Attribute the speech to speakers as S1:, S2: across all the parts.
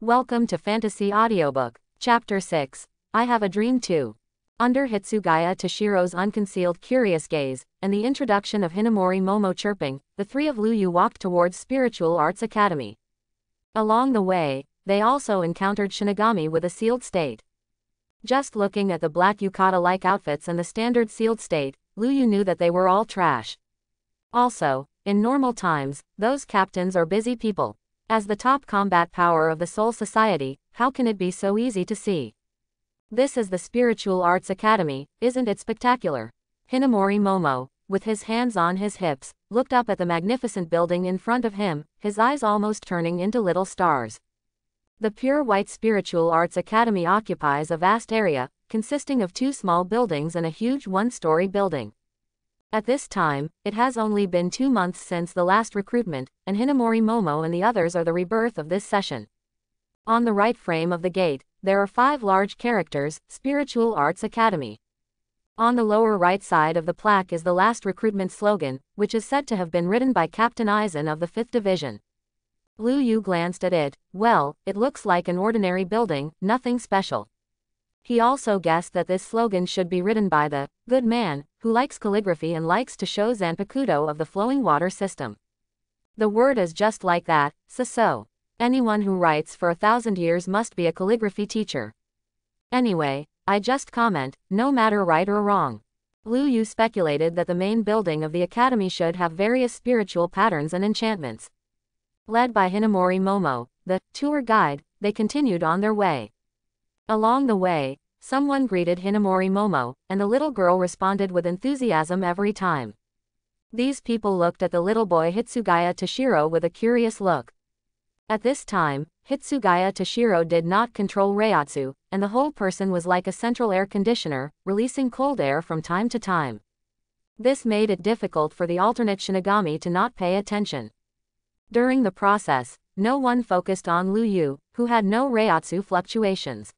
S1: Welcome to Fantasy Audiobook, Chapter 6, I Have a Dream Too. Under Hitsugaya Toshiro's unconcealed curious gaze, and the introduction of Hinamori Momo chirping, the three of Luyu walked towards Spiritual Arts Academy. Along the way, they also encountered Shinigami with a sealed state. Just looking at the black yukata-like outfits and the standard sealed state, Luyu knew that they were all trash. Also, in normal times, those captains are busy people. As the top combat power of the Soul Society, how can it be so easy to see? This is the Spiritual Arts Academy, isn't it spectacular? Hinamori Momo, with his hands on his hips, looked up at the magnificent building in front of him, his eyes almost turning into little stars. The pure white Spiritual Arts Academy occupies a vast area, consisting of two small buildings and a huge one-story building. At this time, it has only been 2 months since the last recruitment, and Hinamori Momo and the others are the rebirth of this session. On the right frame of the gate, there are 5 large characters, Spiritual Arts Academy. On the lower right side of the plaque is the last recruitment slogan, which is said to have been written by Captain Aizen of the 5th Division. Luyu glanced at it. Well, it looks like an ordinary building, nothing special. He also guessed that this slogan should be written by the good man, who likes calligraphy and likes to show Zanpakuto of the flowing water system. The word is just like that, so. Anyone who writes for 1,000 years must be a calligraphy teacher. Anyway, I just comment, no matter right or wrong. Luyu speculated that the main building of the academy should have various spiritual patterns and enchantments. Led by Hinamori Momo, the tour guide, they continued on their way. Along the way, someone greeted Hinamori Momo, and the little girl responded with enthusiasm every time. These people looked at the little boy Hitsugaya Toshiro with a curious look. At this time, Hitsugaya Toshiro did not control Reiatsu, and the whole person was like a central air conditioner, releasing cold air from time to time. This made it difficult for the alternate Shinigami to not pay attention. During the process, no one focused on Luyu, who had no Reiatsu fluctuations.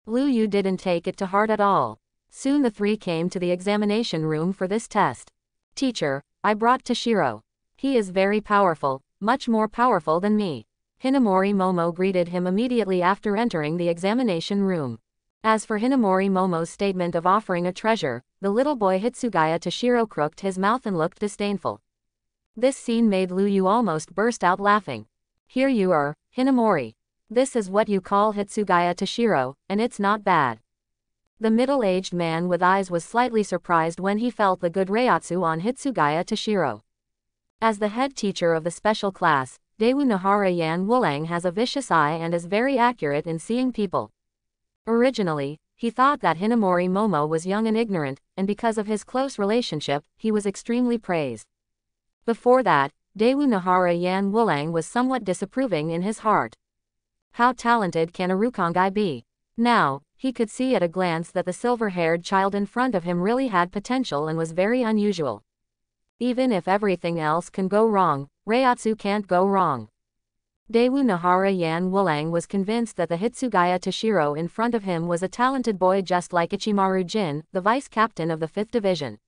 S1: Luyu didn't take it to heart at all. Soon the three came to the examination room for this test. Teacher, I brought Toshiro. He is very powerful, much more powerful than me. Hinamori Momo greeted him immediately after entering the examination room. As for Hinamori Momo's statement of offering a treasure, the little boy Hitsugaya Toshiro crooked his mouth and looked disdainful. This scene made Luyu almost burst out laughing. Here you are, Hinamori. This is what you call Hitsugaya Toshiro, and it's not bad. The middle-aged man with eyes was slightly surprised when he felt the good Reiatsu on Hitsugaya Toshiro. As the head teacher of the special class, Daewoo Nahara Yan Wulang has a vicious eye and is very accurate in seeing people. Originally, he thought that Hinamori Momo was young and ignorant, and because of his close relationship, he was extremely praised. Before that, Daewoo Nahara Yan Wulang was somewhat disapproving in his heart. How talented can a Rukongai be? Now, he could see at a glance that the silver-haired child in front of him really had potential and was very unusual. Even if everything else can go wrong, Reiatsu can't go wrong. Daewoo Nahara Yan Wulang was convinced that the Hitsugaya Toshiro in front of him was a talented boy just like Ichimaru Jin, the vice-captain of the 5th Division.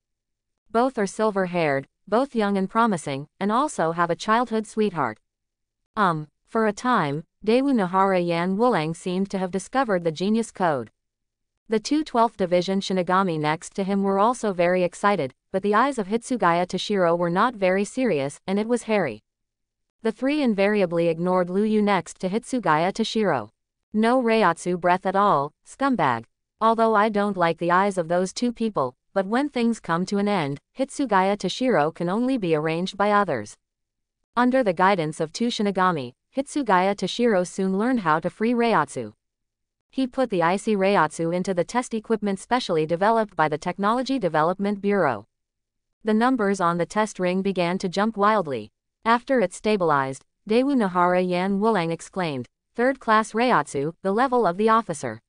S1: Both are silver-haired, both young and promising, and also have a childhood sweetheart. For a time, Daewoo Nahara Yan Wulang seemed to have discovered the genius code. The two 12th Division Shinigami next to him were also very excited, but the eyes of Hitsugaya Toshiro were not very serious, and it was hairy. The three invariably ignored Luyu next to Hitsugaya Toshiro. No Reiatsu breath at all, scumbag. Although I don't like the eyes of those two people, but when things come to an end, Hitsugaya Toshiro can only be arranged by others. Under the guidance of two Shinigami, Hitsugaya Toshiro soon learned how to free Reiatsu. He put the icy Reiatsu into the test equipment specially developed by the Technology Development Bureau. The numbers on the test ring began to jump wildly. After it stabilized, Daewoo Nahara Yan Wulang exclaimed, "Third class Reiatsu, the level of the officer."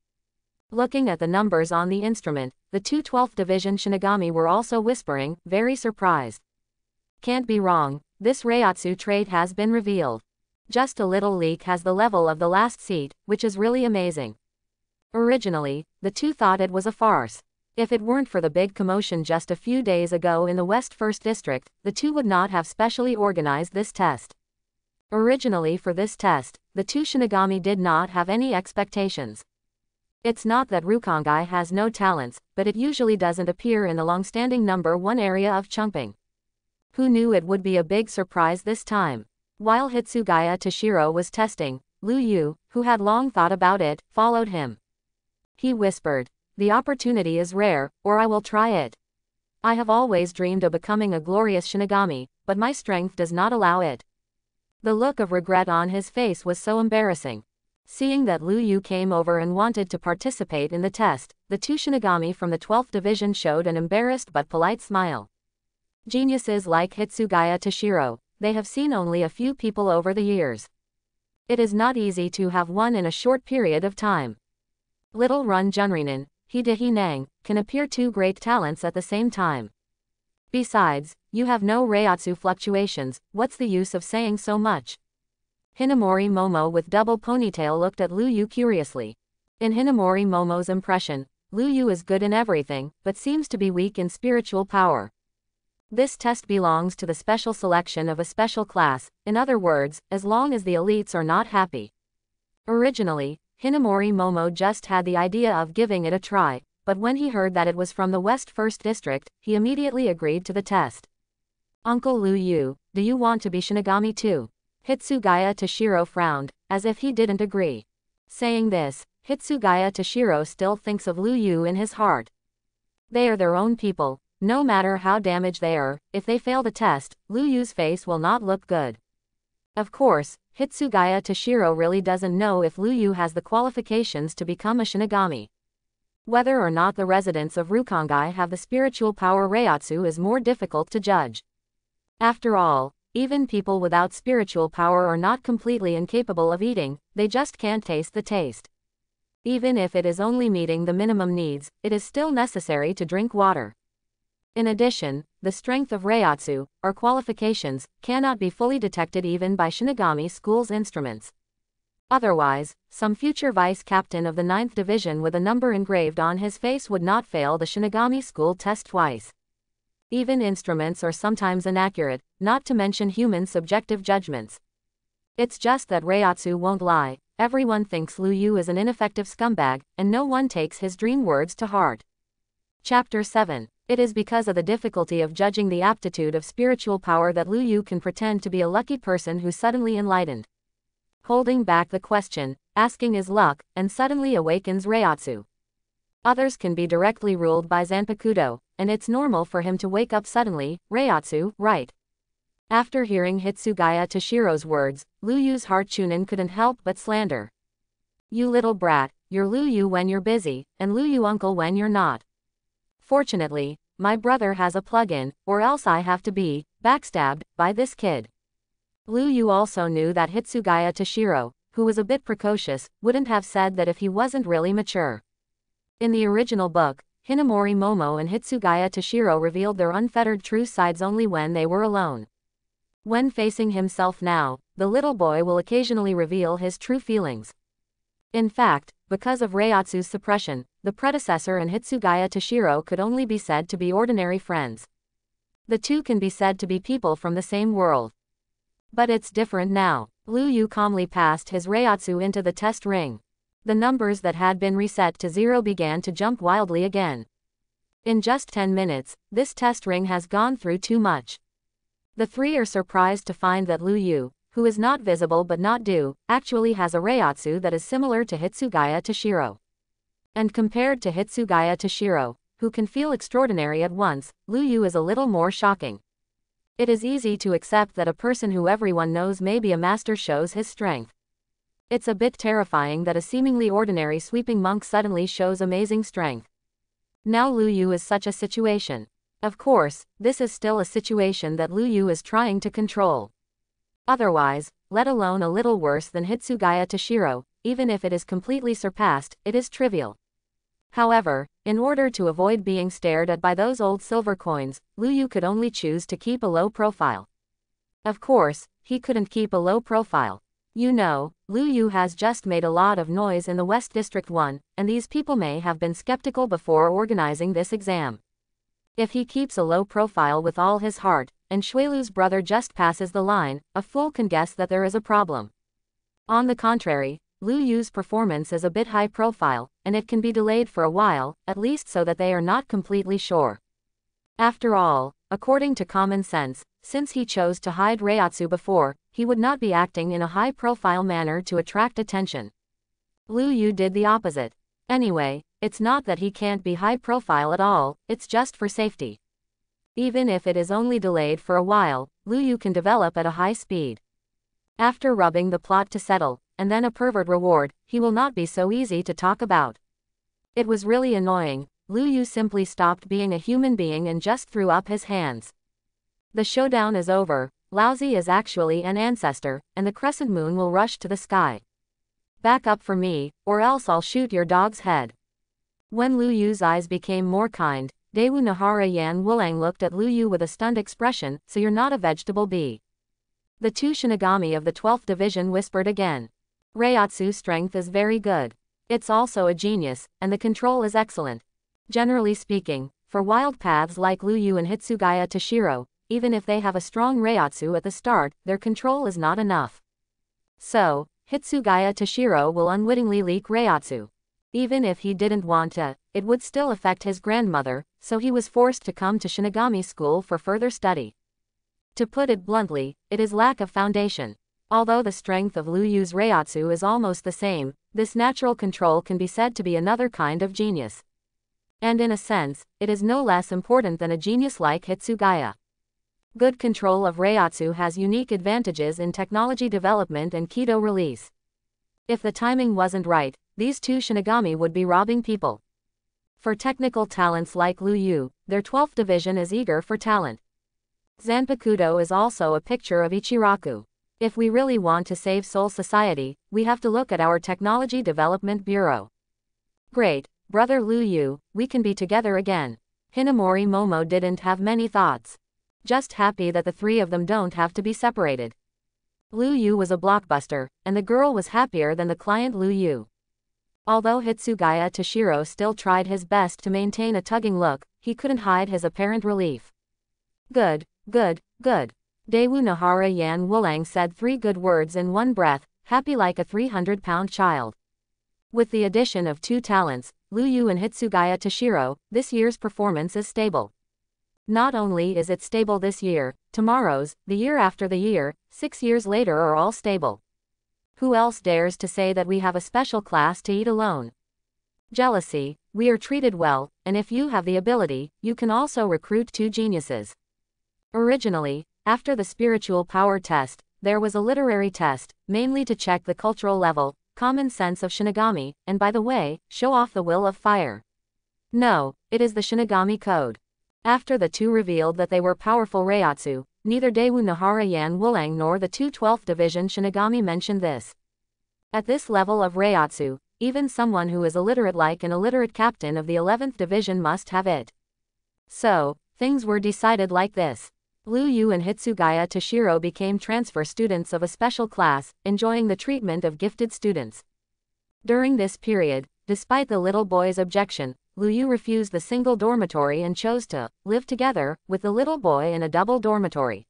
S1: Looking at the numbers on the instrument, the two 12th Division Shinigami were also whispering, very surprised. Can't be wrong, this Reiatsu trait has been revealed. Just a little leak has the level of the last seat, which is really amazing. Originally, the two thought it was a farce. If it weren't for the big commotion just a few days ago in the West 1st District, the two would not have specially organized this test. Originally for this test, the two Shinigami did not have any expectations. It's not that Rukongai has no talents, but it usually doesn't appear in the long-standing #1 area of chumping. Who knew it would be a big surprise this time? While Hitsugaya Toshiro was testing, Lu Yu, who had long thought about it, followed him. He whispered, "The opportunity is rare, or I will try it. I have always dreamed of becoming a glorious Shinigami, but my strength does not allow it." The look of regret on his face was so embarrassing. Seeing that Lu Yu came over and wanted to participate in the test, the two Shinigami from the 12th Division showed an embarrassed but polite smile. Geniuses like Hitsugaya Toshiro, they have seen only a few people over the years. It is not easy to have one in a short period of time. Little Run Junrinin, Hidehi Nang, can appear two great talents at the same time. Besides, you have no Reiatsu fluctuations, what's the use of saying so much? Hinamori Momo with double ponytail looked at Lu Yu curiously. In Hinamori Momo's impression, Lu Yu is good in everything, but seems to be weak in spiritual power. This test belongs to the special selection of a special class, in other words, as long as the elites are not happy. Originally, Hinamori Momo just had the idea of giving it a try, but when he heard that it was from the West 1st District, he immediately agreed to the test. "Uncle Lu Yu, do you want to be Shinigami too?" Hitsugaya Toshiro frowned, as if he didn't agree. Saying this, Hitsugaya Toshiro still thinks of Lu Yu in his heart. They are their own people. No matter how damaged they are, if they fail the test, Lu Yu's face will not look good. Of course, Hitsugaya Toshiro really doesn't know if Lu Yu has the qualifications to become a Shinigami. Whether or not the residents of Rukongai have the spiritual power Reiatsu is more difficult to judge. After all, even people without spiritual power are not completely incapable of eating, they just can't taste the taste. Even if it is only meeting the minimum needs, it is still necessary to drink water. In addition, the strength of Reiatsu, or qualifications, cannot be fully detected even by Shinigami School's instruments. Otherwise, some future vice captain of the 9th Division with a number engraved on his face would not fail the Shinigami School test twice. Even instruments are sometimes inaccurate, not to mention human subjective judgments. It's just that Reiatsu won't lie. Everyone thinks Lu Yu is an ineffective scumbag, and no one takes his dream words to heart. Chapter 7. It is because of the difficulty of judging the aptitude of spiritual power that Lu Yu can pretend to be a lucky person who suddenly enlightened. Holding back the question, asking is luck, and suddenly awakens Reiatsu. Others can be directly ruled by Zanpakuto, and it's normal for him to wake up suddenly. Reiatsu, right? After hearing Hitsugaya Toshiro's words, Lu Yu's heart Chunin couldn't help but slander. "You little brat, you're Lu Yu when you're busy, and Lu Yu uncle when you're not. Fortunately, my brother has a plug-in, or else I have to be backstabbed by this kid." Lu Yu also knew that Hitsugaya Toshiro, who was a bit precocious, wouldn't have said that if he wasn't really mature. In the original book, Hinamori Momo and Hitsugaya Toshiro revealed their unfettered true sides only when they were alone. When facing himself now, the little boy will occasionally reveal his true feelings. In fact, because of Reiatsu's suppression, the predecessor and Hitsugaya Toshiro could only be said to be ordinary friends. The two can be said to be people from the same world. But it's different now. Lu Yu calmly passed his Reiatsu into the test ring. The numbers that had been reset to 0 began to jump wildly again. In just 10 minutes, this test ring has gone through too much. The three are surprised to find that Lu Yu, who is not visible but not due, actually has a Reiatsu that is similar to Hitsugaya Toshiro. And compared to Hitsugaya Toshiro, who can feel extraordinary at once, Lu Yu is a little more shocking. It is easy to accept that a person who everyone knows may be a master shows his strength. It's a bit terrifying that a seemingly ordinary sweeping monk suddenly shows amazing strength. Now Lu Yu is such a situation. Of course, this is still a situation that Lu Yu is trying to control. Otherwise, let alone a little worse than Hitsugaya Toshiro, even if it is completely surpassed, it is trivial. However, in order to avoid being stared at by those old silver coins, Lu Yu could only choose to keep a low profile. Of course, he couldn't keep a low profile. You know, Lu Yu has just made a lot of noise in the West District 1, and these people may have been skeptical before organizing this exam. If he keeps a low profile with all his heart, and Shuilu's brother just passes the line, a fool can guess that there is a problem. On the contrary, Lu Yu's performance is a bit high profile, and it can be delayed for a while, at least so that they are not completely sure. After all, according to common sense, since he chose to hide Reiatsu before, he would not be acting in a high-profile manner to attract attention. Lu Yu did the opposite. Anyway, it's not that he can't be high-profile at all, it's just for safety. Even if it is only delayed for a while, Lu Yu can develop at a high speed. After rubbing the plot to settle, and then a pervert reward, he will not be so easy to talk about. It was really annoying. Lu Yu simply stopped being a human being and just threw up his hands. The showdown is over. Laozi is actually an ancestor, and the crescent moon will rush to the sky. Back up for me, or else I'll shoot your dog's head. When Lu Yu's eyes became more kind, Daewoo Nahara Yan Wulang looked at Lu Yu with a stunned expression, so you're not a vegetable bee. The two Shinigami of the 12th Division whispered again. Reiatsu's strength is very good. It's also a genius, and the control is excellent. Generally speaking, for wild paths like Lu Yu and Hitsugaya Toshiro, even if they have a strong Reiatsu at the start, their control is not enough. So, Hitsugaya Toshiro will unwittingly leak Reiatsu. Even if he didn't want to, it would still affect his grandmother, so he was forced to come to Shinigami school for further study. To put it bluntly, it is lack of foundation. Although the strength of Lu Yu's Reiatsu is almost the same, this natural control can be said to be another kind of genius. And in a sense, it is no less important than a genius like Hitsugaya. Good control of Reiatsu has unique advantages in technology development and Kido release. If the timing wasn't right, these two Shinigami would be robbing people. For technical talents like Lu Yu, their 12th division is eager for talent. Zanpakuto is also a picture of Ichiraku. If we really want to save Soul Society, we have to look at our Technology Development Bureau. Great, brother Lu Yu, we can be together again. Hinamori Momo didn't have many thoughts. Just happy that the three of them don't have to be separated. Lu Yu was a blockbuster, and the girl was happier than the client Lu Yu. Although Hitsugaya Toshiro still tried his best to maintain a tugging look, he couldn't hide his apparent relief. Good, good, good. Daewoo Nahara Yan Wulang said 3 good words in one breath, happy like a 300-pound child. With the addition of 2 talents, Lu Yu and Hitsugaya Toshiro, this year's performance is stable. Not only is it stable this year, tomorrow's, the year after the year, 6 years later are all stable. Who else dares to say that we have a special class to eat alone? Jealousy, we are treated well, and if you have the ability, you can also recruit 2 geniuses. Originally, after the spiritual power test, there was a literary test, mainly to check the cultural level, common sense of Shinigami, and by the way, show off the will of fire. No, it is the Shinigami code. After the 2 revealed that they were powerful Reiatsu, neither Daewoo Nahara Yan Wulang nor the 2 12th Division Shinigami mentioned this. At this level of Reiatsu, even someone who is illiterate like an illiterate captain of the 11th Division must have it. So, things were decided like this. Lu Yu and Hitsugaya Toshiro became transfer students of a special class, enjoying the treatment of gifted students. During this period, despite the little boy's objection, Lu Yu refused the single dormitory and chose to live together with the little boy in a double dormitory.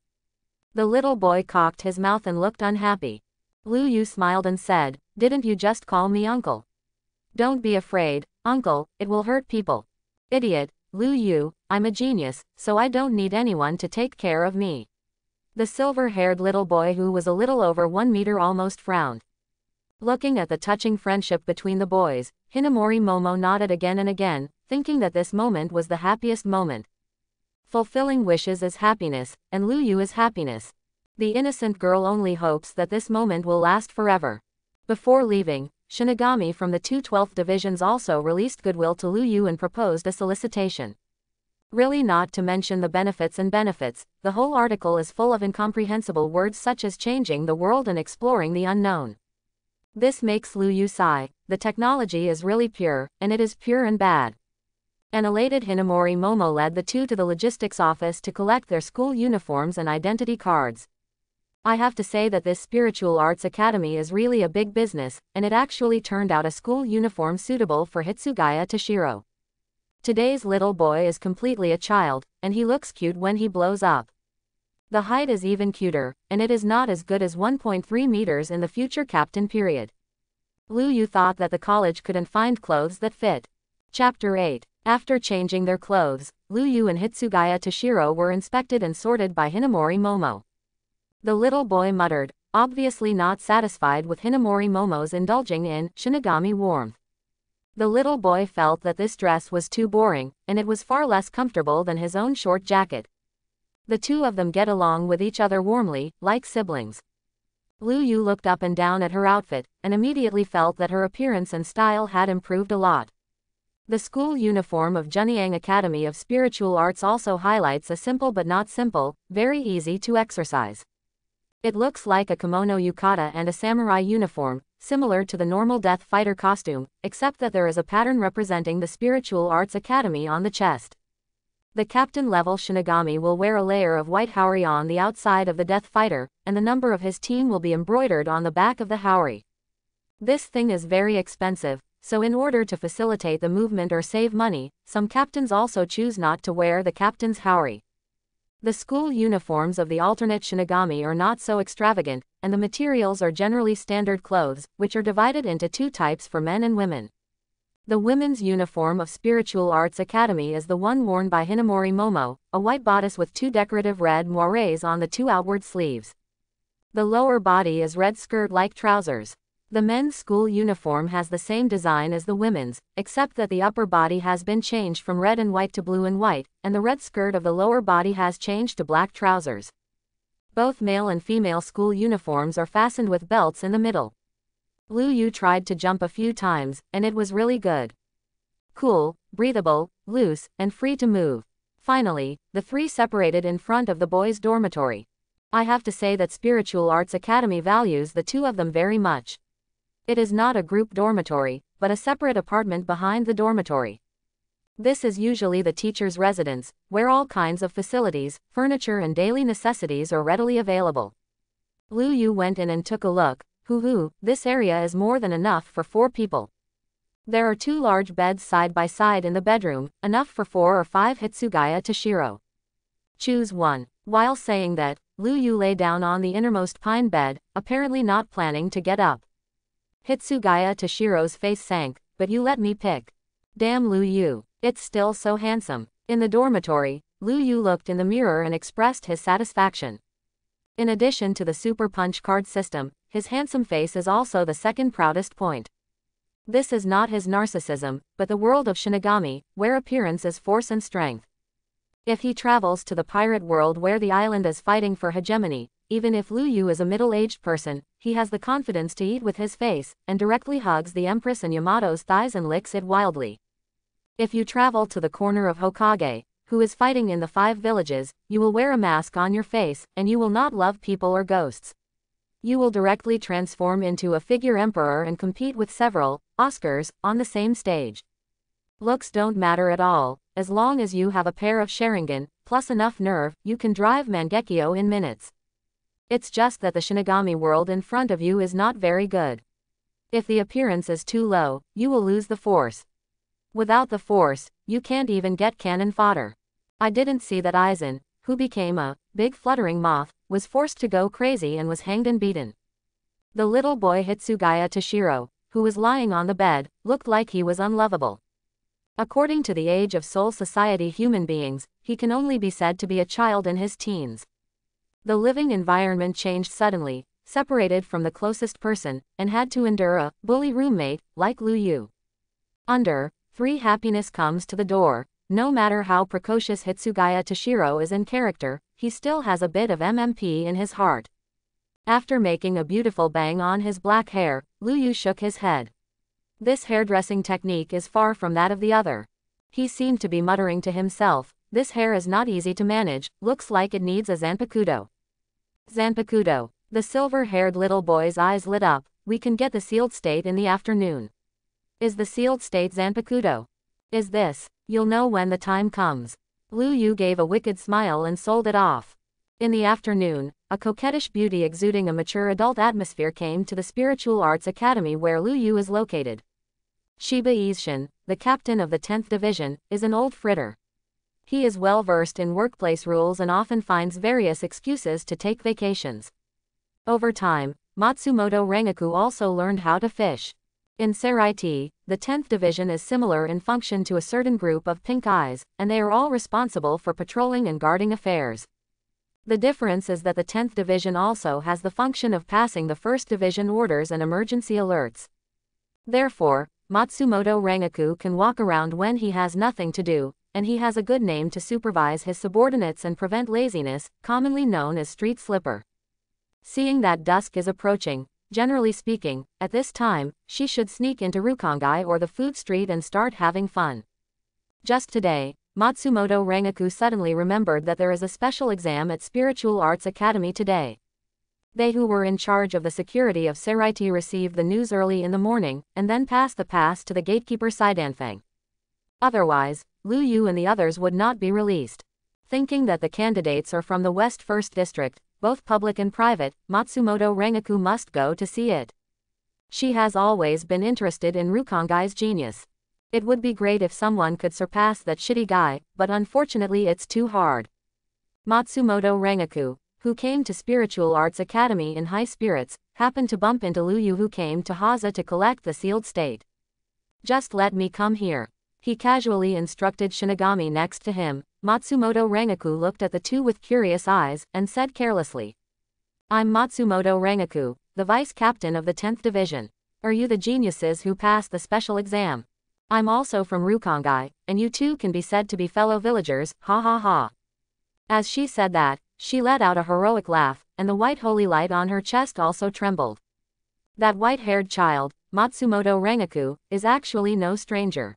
S1: The little boy cocked his mouth and looked unhappy. Lu Yu smiled and said, "Didn't you just call me uncle? Don't be afraid, uncle, it will hurt people." Idiot, Lu Yu, I'm a genius, so I don't need anyone to take care of me. The silver-haired little boy who was a little over 1 meter almost frowned. Looking at the touching friendship between the boys, Hinamori Momo nodded again and again, thinking that this moment was the happiest moment. Fulfilling wishes is happiness, and Lu Yu is happiness. The innocent girl only hopes that this moment will last forever. Before leaving, Shinigami from the 2 12th divisions also released goodwill to Lu Yu and proposed a solicitation. Really, not to mention the benefits, the whole article is full of incomprehensible words such as changing the world and exploring the unknown. This makes Lu Yu sigh. The technology is really pure, and it is pure and bad. An elated Hinamori Momo led the 2 to the logistics office to collect their school uniforms and identity cards. I have to say that this spiritual arts academy is really a big business, and it actually turned out a school uniform suitable for Hitsugaya Toshiro. Today's little boy is completely a child, and he looks cute when he blows up. The height is even cuter, and it is not as good as 1.3 meters in the future captain period. Lu Yu thought that the college couldn't find clothes that fit. Chapter 8. After changing their clothes, Lu Yu and Hitsugaya Toshiro were inspected and sorted by Hinamori Momo. The little boy muttered, obviously not satisfied with Hinamori Momo's indulging in Shinigami warmth. The little boy felt that this dress was too boring, and it was far less comfortable than his own short jacket. The two of them get along with each other warmly, like siblings. Lu Yu looked up and down at her outfit, and immediately felt that her appearance and style had improved a lot. The school uniform of Junyang Academy of Spiritual Arts also highlights a simple but not simple, very easy to exercise. It looks like a kimono yukata and a samurai uniform, similar to the normal Death Fighter costume, except that there is a pattern representing the Spiritual Arts Academy on the chest. The captain-level Shinigami will wear a layer of white haori on the outside of the Death Fighter, and the number of his team will be embroidered on the back of the haori. This thing is very expensive, so in order to facilitate the movement or save money, some captains also choose not to wear the captain's haori. The school uniforms of the alternate Shinigami are not so extravagant, and the materials are generally standard clothes, which are divided into two types for men and women. The women's uniform of Spiritual Arts Academy is the one worn by Hinamori Momo, a white bodice with two decorative red moires on the two outward sleeves. The lower body is red skirt-like trousers. The men's school uniform has the same design as the women's, except that the upper body has been changed from red and white to blue and white, and the red skirt of the lower body has changed to black trousers. Both male and female school uniforms are fastened with belts in the middle. Lu Yu tried to jump a few times, and it was really good. Cool, breathable, loose, and free to move. Finally, the three separated in front of the boys' dormitory. I have to say that Spiritual Arts Academy values the two of them very much. It is not a group dormitory, but a separate apartment behind the dormitory. This is usually the teacher's residence, where all kinds of facilities, furniture and daily necessities are readily available. Lu Yu went in and took a look. This area is more than enough for 4 people. There are 2 large beds side by side in the bedroom, enough for 4 or 5 Hitsugaya Toshiro. Choose one. While saying that, Lu Yu lay down on the innermost pine bed, apparently not planning to get up. Hitsugaya Toshiro's face sank, but you let me pick. Damn Lu Yu, it's still so handsome. In the dormitory, Lu Yu looked in the mirror and expressed his satisfaction. In addition to the super punch card system, his handsome face is also the second proudest point. This is not his narcissism, but the world of Shinigami, where appearance is force and strength. If he travels to the pirate world where the island is fighting for hegemony, even if Lu Yu is a middle-aged person, he has the confidence to eat with his face, and directly hugs the Empress and Yamato's thighs and licks it wildly. If you travel to the corner of Hokage, who is fighting in the 5 villages, you will wear a mask on your face, and you will not love people or ghosts. You will directly transform into a figure emperor and compete with several Oscars on the same stage. Looks don't matter at all. As long as you have a pair of Sharingan, plus enough nerve, you can drive Mangekyo in minutes. It's just that the Shinigami world in front of you is not very good. If the appearance is too low, you will lose the force. Without the force, you can't even get cannon fodder. I didn't see that Aizen, who became a big fluttering moth, was forced to go crazy and was hanged and beaten. The little boy Hitsugaya Toshiro, who was lying on the bed, looked like he was unlovable. According to the Age of Soul Society human beings, he can only be said to be a child in his teens. The living environment changed suddenly, separated from the closest person, and had to endure a bully roommate, like Lu Yu. Under 3 happiness comes to the door. No matter how precocious Hitsugaya Toshiro is in character, he still has a bit of MMP in his heart. After making a beautiful bang on his black hair, Lu Yu shook his head. This hairdressing technique is far from that of the other. He seemed to be muttering to himself, this hair is not easy to manage, looks like it needs a Zanpakuto. Zanpakuto. The silver-haired little boy's eyes lit up, we can get the sealed state in the afternoon. Is the sealed state Zanpakuto? Is this? You'll know when the time comes. Lu Yu gave a wicked smile and sold it off. In the afternoon, a coquettish beauty exuding a mature adult atmosphere came to the Spiritual Arts Academy where Lu Yu is located. Shiba Izshin, the captain of the 10th Division, is an old fritter. He is well versed in workplace rules and often finds various excuses to take vacations. Over time, Matsumoto Rengaku also learned how to fish. In Seraiti, the 10th Division is similar in function to a certain group of pink eyes, and they are all responsible for patrolling and guarding affairs. The difference is that the 10th Division also has the function of passing the 1st Division orders and emergency alerts. Therefore, Matsumoto Rengaku can walk around when he has nothing to do, and he has a good name to supervise his subordinates and prevent laziness, commonly known as street slipper. Seeing that dusk is approaching, generally speaking, at this time, she should sneak into Rukongai or the food street and start having fun. Just today, Matsumoto Rengaku suddenly remembered that there is a special exam at Spiritual Arts Academy today. They who were in charge of the security of Seraiti received the news early in the morning, and then passed the pass to the gatekeeper Saidanfeng. Otherwise, Lu Yu and the others would not be released. Thinking that the candidates are from the West 1st District, both public and private, Matsumoto Rengaku must go to see it. She has always been interested in Rukongai's genius. It would be great if someone could surpass that shitty guy, but unfortunately it's too hard. Matsumoto Rengaku, who came to Spiritual Arts Academy in high spirits, happened to bump into Lu Yu, who came to Haza to collect the sealed state. "Just let me come here," he casually instructed Shinigami next to him. Matsumoto Rengaku looked at the two with curious eyes, and said carelessly, "I'm Matsumoto Rengaku, the vice captain of the 10th Division. Are you the geniuses who passed the special exam? I'm also from Rukongai, and you two can be said to be fellow villagers, ha ha ha." As she said that, she let out a heroic laugh, and the white holy light on her chest also trembled. That white-haired child, Matsumoto Rengaku, is actually no stranger.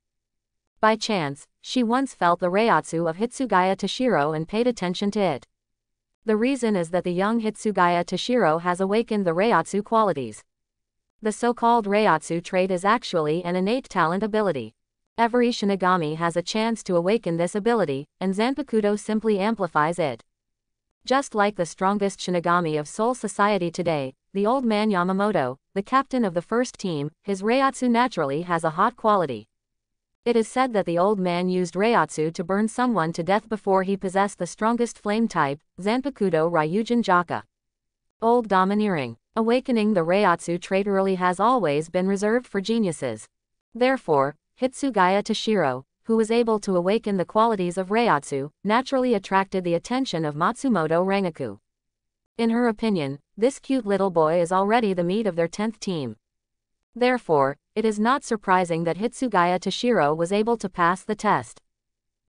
S1: By chance, she once felt the reiatsu of Hitsugaya Toshiro and paid attention to it. The reason is that the young Hitsugaya Toshiro has awakened the reiatsu qualities. The so-called reiatsu trait is actually an innate talent ability. Every Shinigami has a chance to awaken this ability, and Zanpakuto simply amplifies it. Just like the strongest Shinigami of Soul Society today, the old man Yamamoto, the captain of the first team, his reiatsu naturally has a hot quality. It is said that the old man used reiatsu to burn someone to death before he possessed the strongest flame type, Zanpakuto Ryujin Jaka. Old domineering. Awakening the reiatsu trait early has always been reserved for geniuses. Therefore, Hitsugaya Toshiro, who was able to awaken the qualities of reiatsu, naturally attracted the attention of Matsumoto Rengaku. In her opinion, this cute little boy is already the meat of their 10th team. Therefore, it is not surprising that Hitsugaya Toshiro was able to pass the test.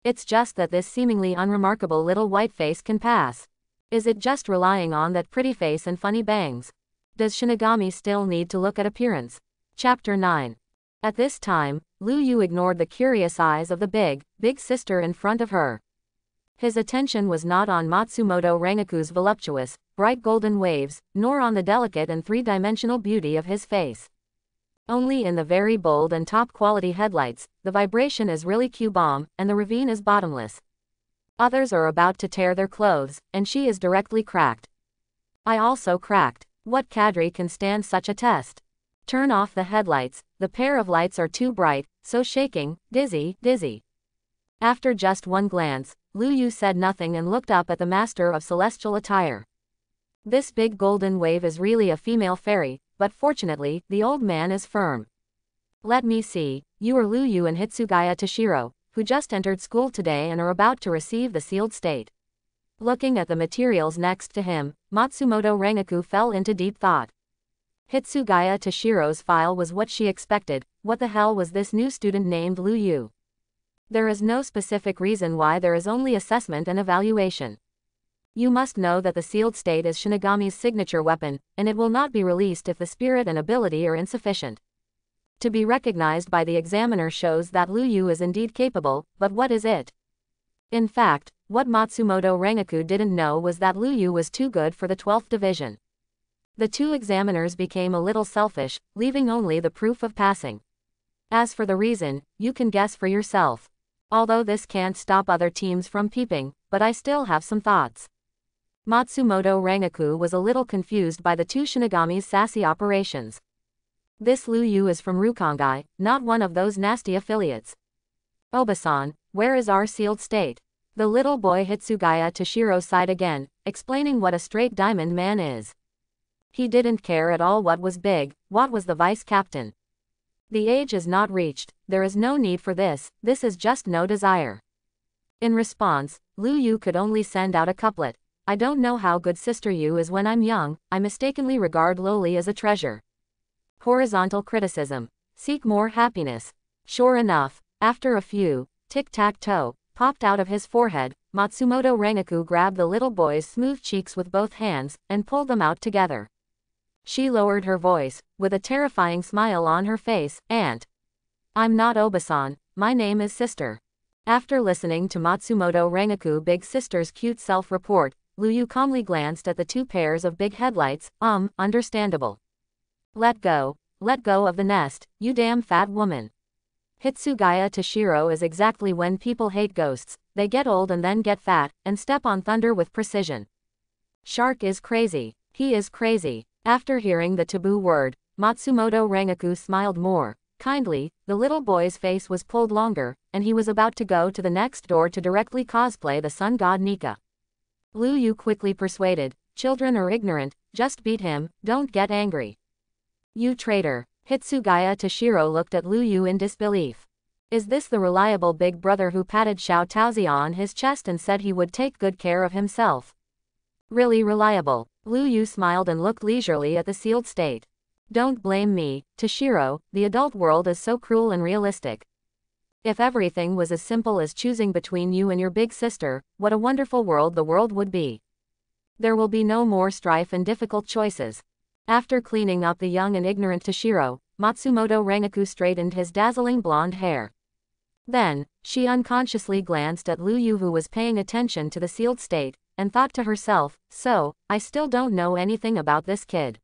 S1: It's just that this seemingly unremarkable little white face can pass. Is it just relying on that pretty face and funny bangs? Does Shinigami still need to look at appearance? Chapter 9. At this time, Lu Yu ignored the curious eyes of the big sister in front of her. His attention was not on Matsumoto Rengaku's voluptuous, bright golden waves, nor on the delicate and three-dimensional beauty of his face. Only in the very bold and top-quality headlights, the vibration is really Q-bomb, and the ravine is bottomless. Others are about to tear their clothes, and she is directly cracked. I also cracked. What cadre can stand such a test? Turn off the headlights, the pair of lights are too bright, so shaking, dizzy. After just one glance, Lu Yu said nothing and looked up at the master of celestial attire. This big golden wave is really a female fairy, but fortunately, the old man is firm. Let me see, you are Lu Yu and Hitsugaya Toshiro, who just entered school today and are about to receive the sealed state. Looking at the materials next to him, Matsumoto Rengaku fell into deep thought. Hitsugaya Toshiro's file was what she expected. What the hell was this new student named Lu Yu? There is no specific reason why there is only assessment and evaluation. You must know that the sealed state is Shinigami's signature weapon, and it will not be released if the spirit and ability are insufficient. To be recognized by the examiner shows that Lu Yu is indeed capable, but what is it? In fact, what Matsumoto Rengaku didn't know was that Lu Yu was too good for the 12th division. The two examiners became a little selfish, leaving only the proof of passing. As for the reason, you can guess for yourself. Although this can't stop other teams from peeping, but I still have some thoughts. Matsumoto Rengaku was a little confused by the two Shinigami's sassy operations. This Lu Yu is from Rukongai, not one of those nasty affiliates. Obasan, where is our sealed state? The little boy Hitsugaya Toshiro sighed again, explaining what a straight diamond man is. He didn't care at all what was big, what was the vice captain. The age is not reached, there is no need for this is just no desire. In response, Lu Yu could only send out a couplet. I don't know how good sister Yu is when I'm young, I mistakenly regard lowly as a treasure. Horizontal criticism. Seek more happiness. Sure enough, after a few, tic-tac-toe, popped out of his forehead, Matsumoto Rengaku grabbed the little boy's smooth cheeks with both hands, and pulled them out together. She lowered her voice, with a terrifying smile on her face, "Aunt. I'm not Obasan, my name is Sister." After listening to Matsumoto Rengaku big sister's cute self-report, Lu Yu calmly glanced at the two pairs of big headlights, understandable. Let go of the nest, you damn fat woman. Hitsugaya Toshiro is exactly when people hate ghosts, they get old and then get fat, and step on thunder with precision. Shark is crazy, he is crazy. After hearing the taboo word, Matsumoto Rengaku smiled more kindly, the little boy's face was pulled longer, and he was about to go to the next door to directly cosplay the sun god Nika. Lu Yu quickly persuaded, children are ignorant, just beat him, don't get angry. You traitor. Hitsugaya Toshiro looked at Lu Yu in disbelief. Is this the reliable big brother who patted Xiao Taozi on his chest and said he would take good care of himself? Really reliable. Lu Yu smiled and looked leisurely at the sealed state. Don't blame me, Toshiro, the adult world is so cruel and realistic. If everything was as simple as choosing between you and your big sister, what a wonderful world the world would be. There will be no more strife and difficult choices. After cleaning up the young and ignorant Toshiro, Matsumoto Rengaku straightened his dazzling blonde hair. Then, she unconsciously glanced at Lu Yu who was paying attention to the sealed state, and thought to herself, so, I still don't know anything about this kid.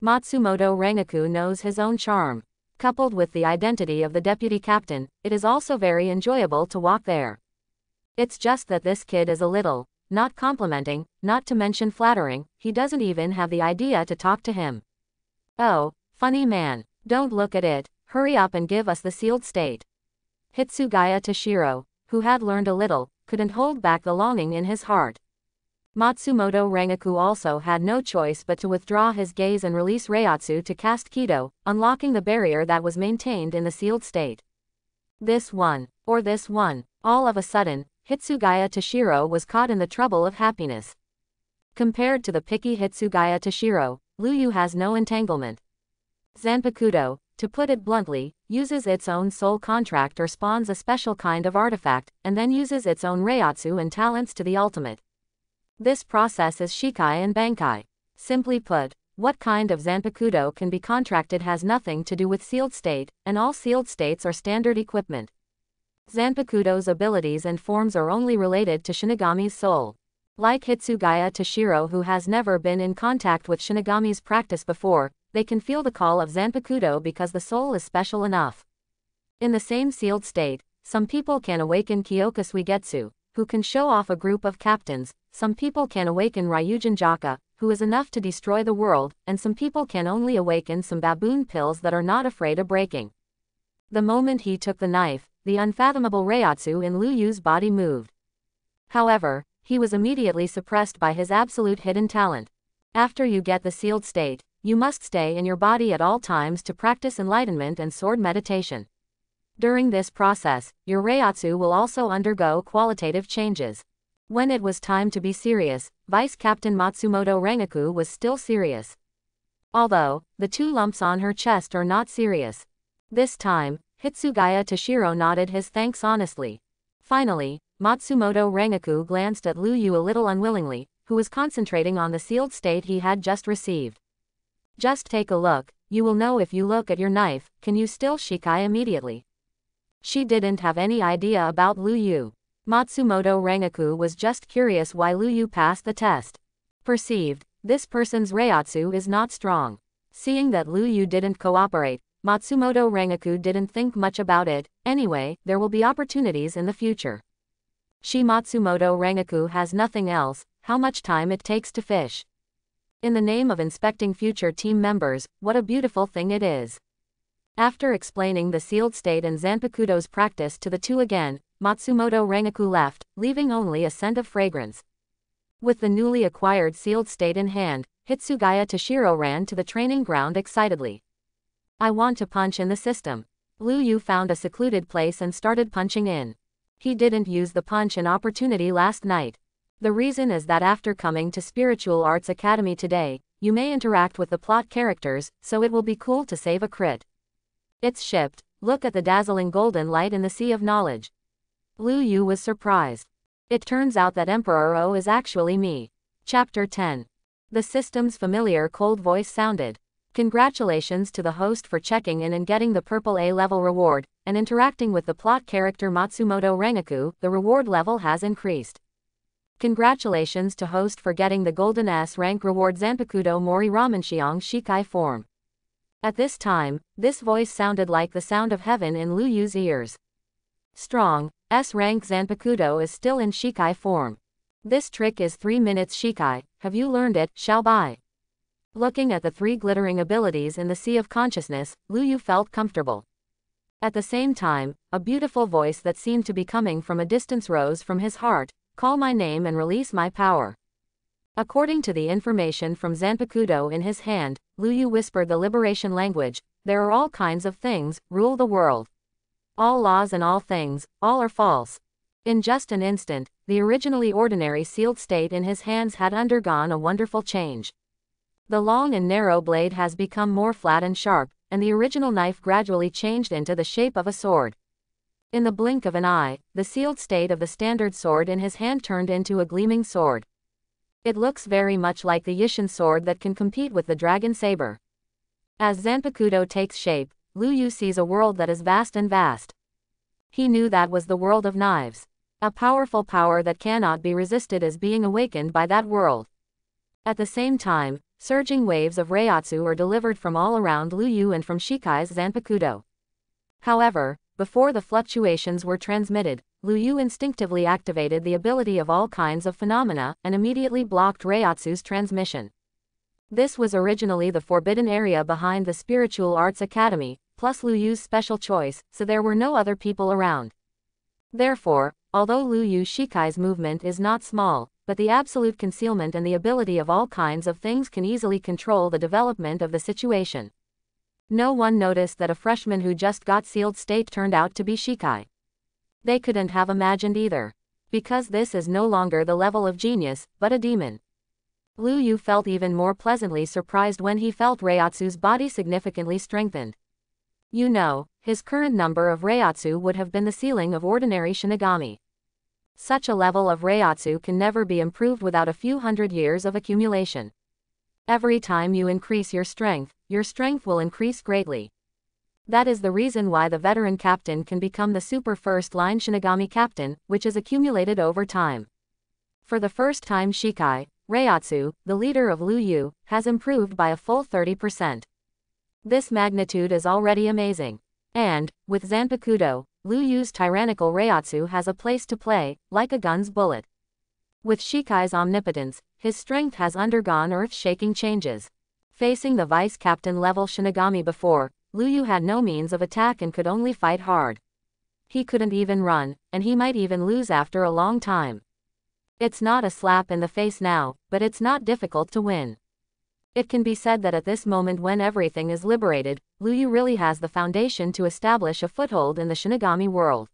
S1: Matsumoto Rengaku knows his own charm. Coupled with the identity of the deputy captain, it is also very enjoyable to walk there. It's just that this kid is a little, not complimenting, not to mention flattering, he doesn't even have the idea to talk to him. Oh, funny man, don't look at it, hurry up and give us the sealed state. Hitsugaya Toshiro, who had learned a little, couldn't hold back the longing in his heart. Matsumoto Rengaku also had no choice but to withdraw his gaze and release Reiatsu to cast Kido, unlocking the barrier that was maintained in the sealed state. This one, or this one. All of a sudden, Hitsugaya Toshiro was caught in the trouble of happiness. Compared to the picky Hitsugaya Toshiro, Lu Yu has no entanglement. Zanpakuto, to put it bluntly, uses its own soul contract or spawns a special kind of artifact, and then uses its own Reiatsu and talents to the ultimate. This process is Shikai and Bankai. Simply put, what kind of Zanpakuto can be contracted has nothing to do with sealed state, and all sealed states are standard equipment. Zanpakuto's abilities and forms are only related to Shinigami's soul. Like Hitsugaya Toshiro who has never been in contact with Shinigami's practice before, they can feel the call of Zanpakuto because the soul is special enough. In the same sealed state, some people can awaken Kyoka Suigetsu, who can show off a group of captains, some people can awaken Ryujin Jaka, who is enough to destroy the world, and some people can only awaken some baboon pills that are not afraid of breaking. The moment he took the knife, the unfathomable Reiatsu in Lu Yu's body moved. However, he was immediately suppressed by his absolute hidden talent. After you get the sealed state, you must stay in your body at all times to practice enlightenment and sword meditation. During this process, your Reiatsu will also undergo qualitative changes. When it was time to be serious, Vice Captain Matsumoto Rengaku was still serious. Although, the two lumps on her chest are not serious. This time, Hitsugaya Toshiro nodded his thanks honestly. Finally, Matsumoto Rengaku glanced at Lu Yu a little unwillingly, who was concentrating on the sealed state he had just received. Just take a look, you will know if you look at your knife, can you still Shikai immediately? She didn't have any idea about Lu Yu. Matsumoto Rengaku was just curious why Lu Yu passed the test. Perceived, this person's Reiatsu is not strong. Seeing that Lu Yu didn't cooperate, Matsumoto Rengaku didn't think much about it. Anyway, there will be opportunities in the future. Matsumoto Rengaku has nothing else, how much time it takes to fish. In the name of inspecting future team members, what a beautiful thing it is. After explaining the sealed state and Zanpakuto's practice to the two again, Matsumoto Rengaku left, leaving only a scent of fragrance. With the newly acquired sealed state in hand, Hitsugaya Toshiro ran to the training ground excitedly. I want to punch in the system. Lu Yu found a secluded place and started punching in. He didn't use the punch-in opportunity last night. The reason is that after coming to Spiritual Arts Academy today, you may interact with the plot characters, so it will be cool to save a crit. It's shipped. Look at the dazzling golden light in the sea of knowledge. Lu Yu was surprised. It turns out that Emperor O is actually me. Chapter 10. The system's familiar cold voice sounded. Congratulations to the host for checking in and getting the purple A-level reward, and interacting with the plot character Matsumoto Rengaku, the reward level has increased. Congratulations to host for getting the golden S rank reward Zanpakudo Mori Ramenshiong Shikai form. At this time, this voice sounded like the sound of heaven in Lu Yu's ears. Strong, S rank Zanpakudo is still in Shikai form. This trick is 3 minutes Shikai, have you learned it, Xiaobai? Looking at the 3 glittering abilities in the sea of consciousness, Lu Yu felt comfortable. At the same time, a beautiful voice that seemed to be coming from a distance rose from his heart. Call my name and release my power. According to the information from Zanpakudo in his hand, Lu Yu whispered the liberation language. There are all kinds of things, rule the world. All laws and all things, all are false. In just an instant, the originally ordinary sealed state in his hands had undergone a wonderful change. The long and narrow blade has become more flat and sharp, and the original knife gradually changed into the shape of a sword. In the blink of an eye, the sealed state of the standard sword in his hand turned into a gleaming sword. It looks very much like the Yishin sword that can compete with the dragon saber. As Zanpakudo takes shape, Lu Yu sees a world that is vast and vast. He knew that was the world of knives. A powerful power that cannot be resisted is being awakened by that world. At the same time, surging waves of Reiatsu are delivered from all around Lu Yu and from Shikai's Zanpakudo. However, before the fluctuations were transmitted, Lu Yu instinctively activated the ability of all kinds of phenomena and immediately blocked Reiatsu's transmission. This was originally the forbidden area behind the Spiritual Arts Academy, plus Lu Yu's special choice, so there were no other people around. Therefore, although Lu Yu Shikai's movement is not small, but the absolute concealment and the ability of all kinds of things can easily control the development of the situation. No one noticed that a freshman who just got sealed state turned out to be Shikai. They couldn't have imagined either. Because this is no longer the level of genius, but a demon. Lu Yu felt even more pleasantly surprised when he felt Reiatsu's body significantly strengthened. You know, his current number of Reiatsu would have been the ceiling of ordinary Shinigami. Such a level of Reiatsu can never be improved without a few hundred years of accumulation. Every time you increase your strength will increase greatly. That is the reason why the veteran captain can become the super first-line Shinigami captain, which is accumulated over time. For the first time Shikai, Reiatsu, the leader of Lu Yu, has improved by a full 30%. This magnitude is already amazing. And, with Zanpakudo, Lu Yu's tyrannical Reiatsu has a place to play, like a gun's bullet. With Shikai's omnipotence, his strength has undergone earth-shaking changes. Facing the vice-captain level Shinigami before, Lu Yu had no means of attack and could only fight hard. He couldn't even run, and he might even lose after a long time. It's not a slap in the face now, but it's not difficult to win. It can be said that at this moment when everything is liberated, Lu Yu really has the foundation to establish a foothold in the Shinigami world.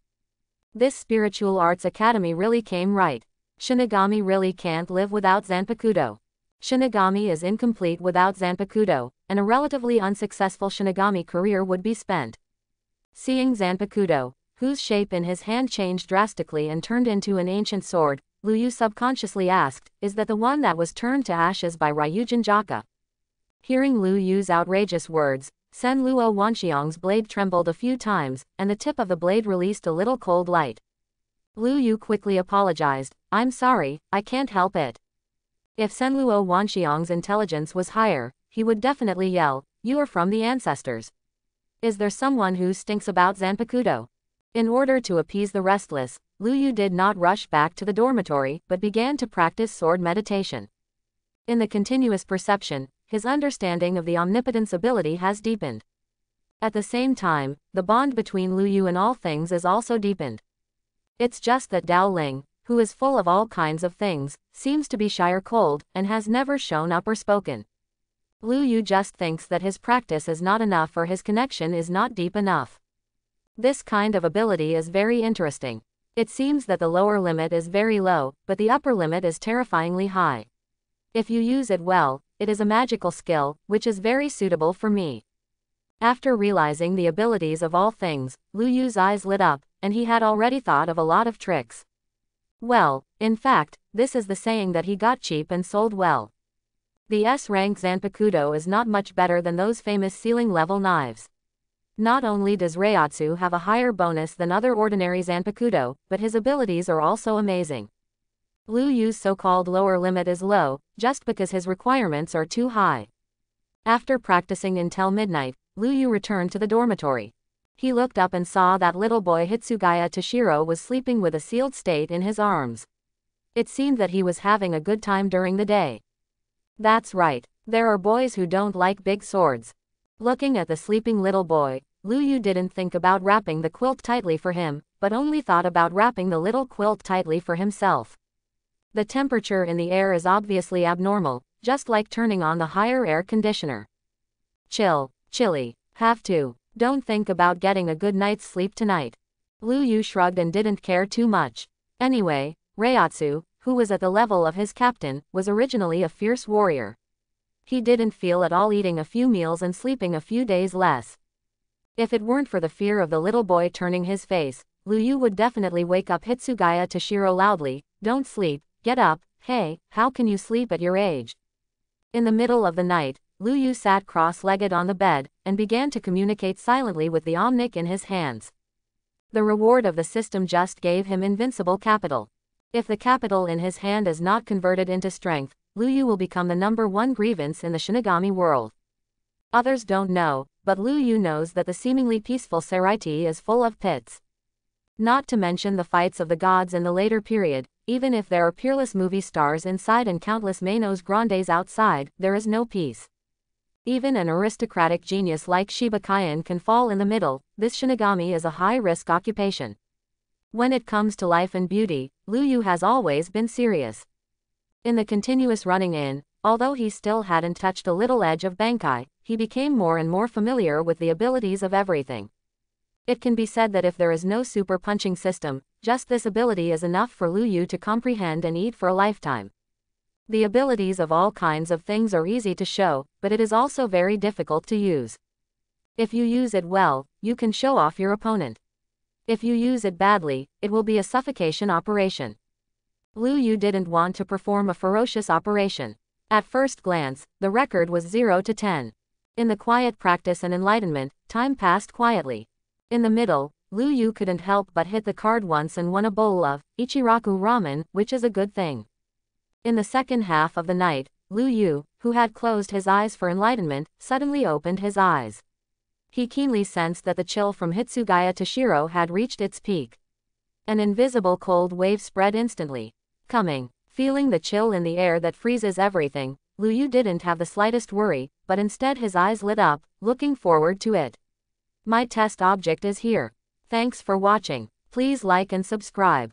S1: This Spiritual Arts Academy really came right. Shinigami really can't live without Zanpakudo. Shinigami is incomplete without Zanpakudo, and a relatively unsuccessful Shinigami career would be spent. Seeing Zanpakudo, whose shape in his hand changed drastically and turned into an ancient sword, Lu Yu subconsciously asked, is that the one that was turned to ashes by Ryujin Jaka? Hearing Lu Yu's outrageous words, Sen Luo Wanxiong's blade trembled a few times, and the tip of the blade released a little cold light. Lu Yu quickly apologized, I'm sorry, I can't help it. If Sen Luo Wanxiong's intelligence was higher, he would definitely yell, you are from the ancestors. Is there someone who stinks about Zanpakudo? In order to appease the restless, Lu Yu did not rush back to the dormitory but began to practice sword meditation. In the continuous perception, his understanding of the omnipotence ability has deepened. At the same time, the bond between Lu Yu and all things is also deepened. It's just that Dao Ling, who is full of all kinds of things, seems to be shy or cold, and has never shown up or spoken. Lu Yu just thinks that his practice is not enough or his connection is not deep enough. This kind of ability is very interesting. It seems that the lower limit is very low, but the upper limit is terrifyingly high. If you use it well, it is a magical skill, which is very suitable for me. After realizing the abilities of all things, Lu Yu's eyes lit up, and he had already thought of a lot of tricks. Well, in fact, this is the saying that he got cheap and sold well. The S-rank Zanpakudo is not much better than those famous ceiling-level knives. Not only does Reiatsu have a higher bonus than other ordinary Zanpakudo, but his abilities are also amazing. Lu Yu's so-called lower limit is low, just because his requirements are too high. After practicing until midnight, Lu Yu returned to the dormitory. He looked up and saw that little boy Hitsugaya Toshiro was sleeping with a sealed state in his arms. It seemed that he was having a good time during the day. That's right, there are boys who don't like big swords. Looking at the sleeping little boy, Lu Yu didn't think about wrapping the quilt tightly for him, but only thought about wrapping the little quilt tightly for himself. The temperature in the air is obviously abnormal, just like turning on the higher air conditioner. Chilly. Have to. Don't think about getting a good night's sleep tonight. Lu Yu shrugged and didn't care too much. Anyway, Reiatsu, who was at the level of his captain, was originally a fierce warrior. He didn't feel at all eating a few meals and sleeping a few days less. If it weren't for the fear of the little boy turning his face, Lu Yu would definitely wake up Hitsugaya Toshiro loudly. Don't sleep, get up, hey, how can you sleep at your age? In the middle of the night, Lu Yu sat cross-legged on the bed, and began to communicate silently with the omnic in his hands. The reward of the system just gave him invincible capital. If the capital in his hand is not converted into strength, Lu Yu will become the #1 grievance in the Shinigami world. Others don't know, but Lu Yu knows that the seemingly peaceful Seraiti is full of pits. Not to mention the fights of the gods in the later period, even if there are peerless movie stars inside and countless Manos Grandes outside, there is no peace. Even an aristocratic genius like Shibakayan can fall in the middle. This Shinigami is a high-risk occupation. When it comes to life and beauty, Lu Yu has always been serious. In the continuous running in, although he still hadn't touched a little edge of Bankai, he became more and more familiar with the abilities of everything. It can be said that if there is no super punching system, just this ability is enough for Lu Yu to comprehend and eat for a lifetime. The abilities of all kinds of things are easy to show, but it is also very difficult to use. If you use it well, you can show off your opponent. If you use it badly, it will be a suffocation operation. Lu Yu didn't want to perform a ferocious operation. At first glance, the record was 0 to 10. In the quiet practice and enlightenment, time passed quietly. In the middle, Lu Yu couldn't help but hit the card once and won a bowl of Ichiraku ramen, which is a good thing. In the second half of the night, Lu Yu, who had closed his eyes for enlightenment, suddenly opened his eyes. He keenly sensed that the chill from Hitsugaya Toshiro had reached its peak. An invisible cold wave spread instantly. Coming. Feeling the chill in the air that freezes everything, Lu Yu didn't have the slightest worry, but instead his eyes lit up, looking forward to it. My test object is here. Thanks for watching. Please like and subscribe.